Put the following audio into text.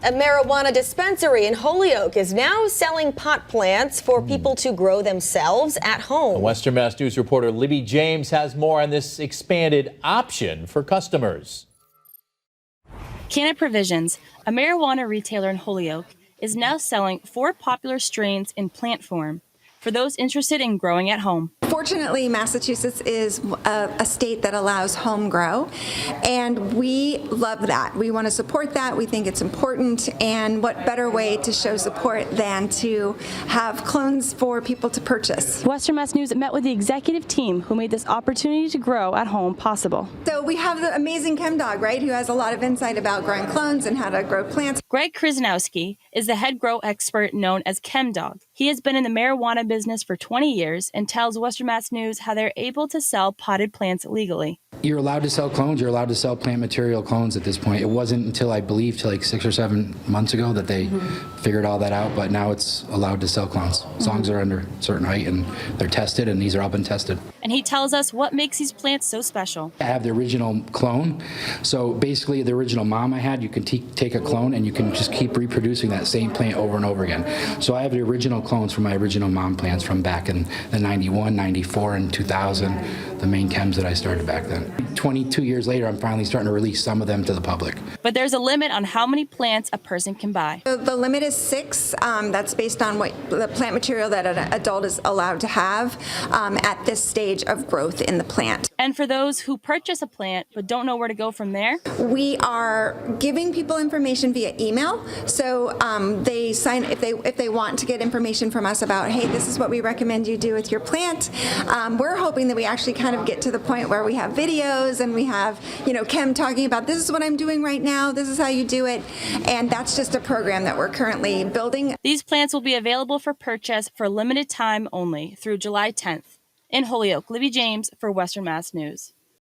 A marijuana dispensary in Holyoke is now selling pot plants for people to grow themselves at home. Western Mass News reporter Libby James has more on this expanded option for customers. Canna Provisions, a marijuana retailer in Holyoke, is now selling 4 popular strains in plant form for those interested in growing at home. Fortunately, Massachusetts is a state that allows home grow, and we love that. We want to support that. We think it's important, and what better way to show support than to have clones for people to purchase. Western Mass News met with the executive team who made this opportunity to grow at home possible. So we have the amazing ChemDog, right, who has a lot of insight about growing clones and how to grow plants. Greg Krasnowski is the head grow expert known as ChemDog. He has been in the marijuana business for 20 years and tells Western Mass News how they're able to sell potted plants legally. You're allowed to sell clones. You're allowed to sell plant material clones at this point. It wasn't until I believe till like 6 or 7 months ago that they figured all that out, but now it's allowed to sell clones as long as they're under a certain height and they're tested, and these are all been tested. And he tells us what makes these plants so special. I have the original clone. So basically the original mom I had, you can take a clone and you can just keep reproducing that same plant over and over again. So I have the original clones from my original mom plants from back in the 91, 94, and 2000, the main chems that I started back then. 22 years later, I'm finally starting to release some of them to the public. But there's a limit on how many plants a person can buy. So the limit is 6. That's based on what the plant material that an adult is allowed to have at this stage of growth in the plant. And for those who purchase a plant but don't know where to go from there, we are giving people information via email. So they sign if they want to get information from us about, hey, this is what we recommend you do with your plant. We're hoping that we actually kind of get to the point where we have videos and we have, Chem talking about this is what I'm doing right now, this is how you do it, and that's just a program that we're currently building. These plants will be available for purchase for limited time only through July 10th. In Holyoke, Libby James for Western Mass News.